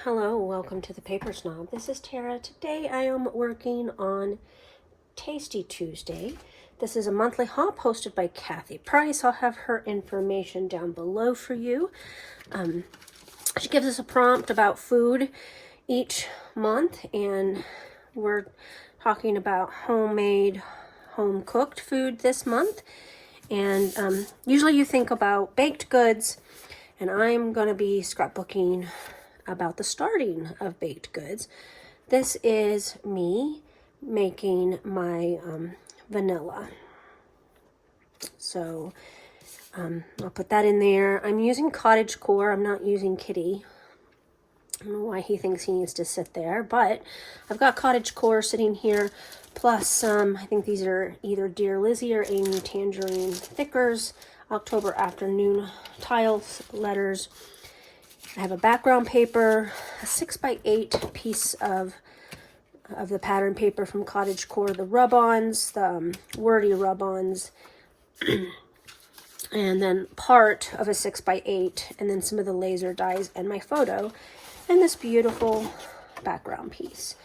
Hello, welcome to the Paper Snob. This is Tara. Today I am working on Tasty Tuesday. This is a monthly haul posted by Kathy Price. I'll have her information down below for you. She gives us a prompt about food each month, and we're talking about homemade, home-cooked food this month. And usually you think about baked goods, and I'm going to be scrapbooking about the starting of baked goods. This is me making my vanilla. So I'll put that in there. I'm using cottage core. I'm not using Kitty. I don't know why he thinks he needs to sit there, but I've got cottage core sitting here, plus some, I think these are either Dear Lizzie or Amy Tangerine thickers, October Afternoon tile letters. I have a background paper, a 6x8 piece of the pattern paper from Cottage Core, the rub-ons, the wordy rub-ons, and then part of a 6x8, and then some of the laser dies and my photo, and this beautiful background piece.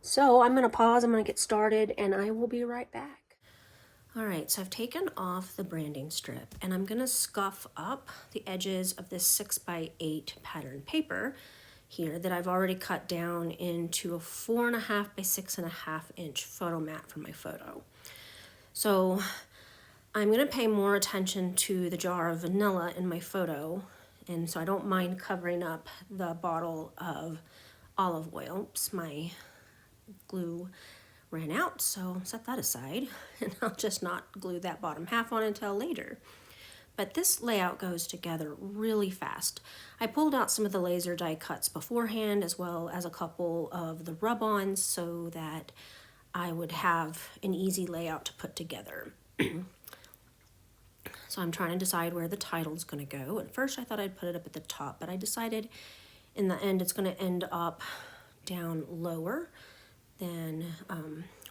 So I'm going to pause, I'm going to get started, and I will be right back. All right, so I've taken off the branding strip, and I'm going to scuff up the edges of this 6x8 pattern paper here that I've already cut down into a 4.5 by 6.5 inch photo mat for my photo. So I'm going to pay more attention to the jar of vanilla in my photo, and so I don't mind covering up the bottle of olive oil. Oops, my glue ran out, so set that aside, and I'll just not glue that bottom half on until later. But this layout goes together really fast. I pulled out some of the laser die cuts beforehand, as well as a couple of the rub-ons, so that I would have an easy layout to put together. So I'm trying to decide where the title's going to go. At first I thought I'd put it up at the top, but I decided in the end it's going to end up down lower than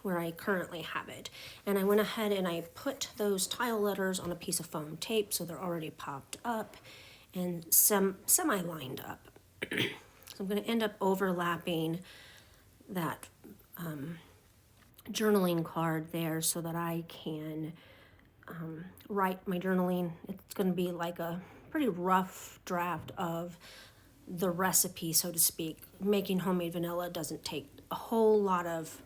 where I currently have it. And I went ahead and I put those tile letters on a piece of foam tape so they're already popped up and semi-lined up. So I'm going to end up overlapping that journaling card there so that I can write my journaling. It's going to be like a pretty rough draft of the recipe, so to speak. Making homemade vanilla doesn't take a whole lot of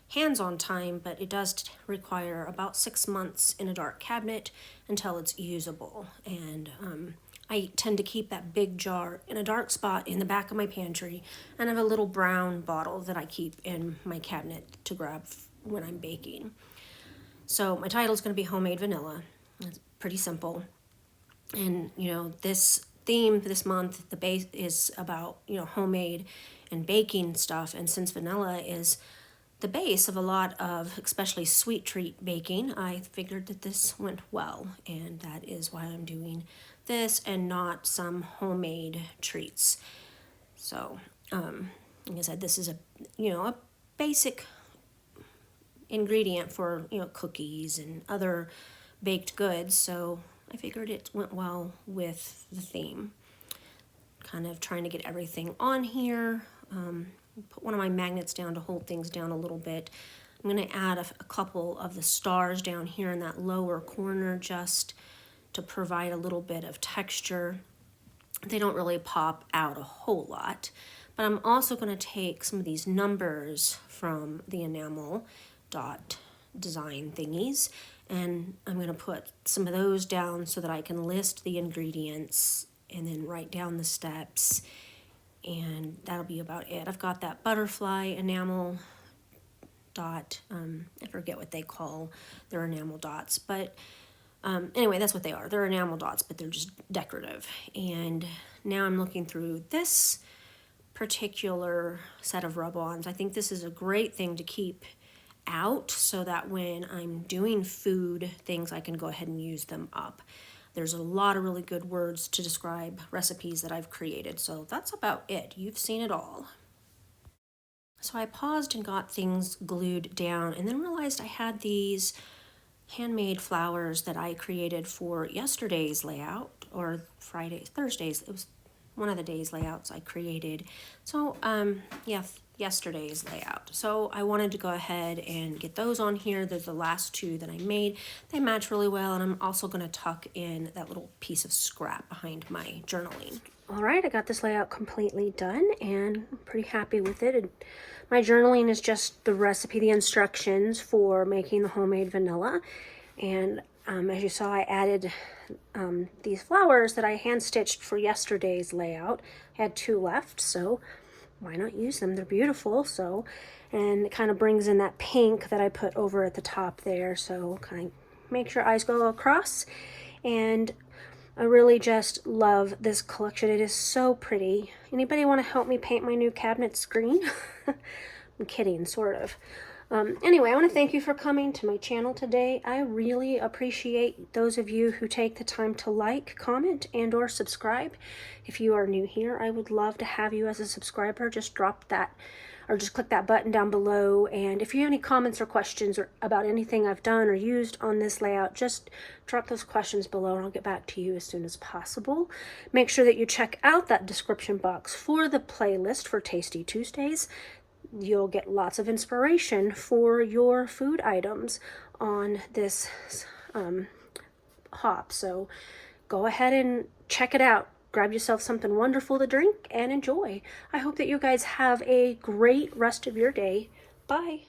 hands-on time, but it does require about 6 months in a dark cabinet until it's usable. And I tend to keep that big jar in a dark spot in the back of my pantry, and I have a little brown bottle that I keep in my cabinet to grab when I'm baking. So my title is going to be Homemade Vanilla. It's pretty simple. And, you know, this theme this month, the base is about, you know, homemade and baking stuff. And since vanilla is the base of a lot of especially sweet treat baking, I figured that this went well. And that is why I'm doing this and not some homemade treats. So, like I said, this is a basic ingredient for, cookies and other baked goods. So I figured it went well with the theme. Kind of trying to get everything on here. Put one of my magnets down to hold things down a little bit. I'm going to add a couple of the stars down here in that lower corner just to provide a little bit of texture. They don't really pop out a whole lot. But I'm also going to take some of these numbers from the enamel dot design thingies, and I'm going to put some of those down so that I can list the ingredients and then write down the steps, and that'll be about it. I've got that butterfly enamel dot, I forget what they call their enamel dots, but anyway, that's what they are. They're enamel dots, but they're just decorative. And now I'm looking through this particular set of rub-ons. I think this is a great thing to keep out so that when I'm doing food things, I can go ahead and use them up. There's a lot of really good words to describe recipes that I've created, so that's about it. You've seen it all. So I paused and got things glued down, and then realized I had these handmade flowers that I created for yesterday's layout, or Thursday's. It was one of the days layouts I created. So yeah, yesterday's layout. So I wanted to go ahead and get those on here. They're the last two that I made. They match really well, and I'm also going to tuck in that little piece of scrap behind my journaling. All right, I got this layout completely done, and I'm pretty happy with it. And my journaling is just the recipe, the instructions for making the homemade vanilla. And as you saw, I added these flowers that I hand stitched for yesterday's layout. I had 2 left, so why not use them? They're beautiful. So, and it kind of brings in that pink that I put over at the top there. So kind of makes your eyes go across. And I really just love this collection. It is so pretty. Anybody want to help me paint my new cabinets green? I'm kidding, sort of. Anyway, I want to thank you for coming to my channel today. I really appreciate those of you who take the time to like, comment, and or subscribe. If you are new here, I would love to have you as a subscriber. Just drop that, or just click that button down below. And if you have any comments or questions about anything I've done or used on this layout, just drop those questions below and I'll get back to you as soon as possible. Make sure that you check out that description box for the playlist for Tasty Tuesdays. You'll get lots of inspiration for your food items on this hop. So go ahead and check it out. Grab yourself something wonderful to drink and enjoy. I hope that you guys have a great rest of your day. Bye.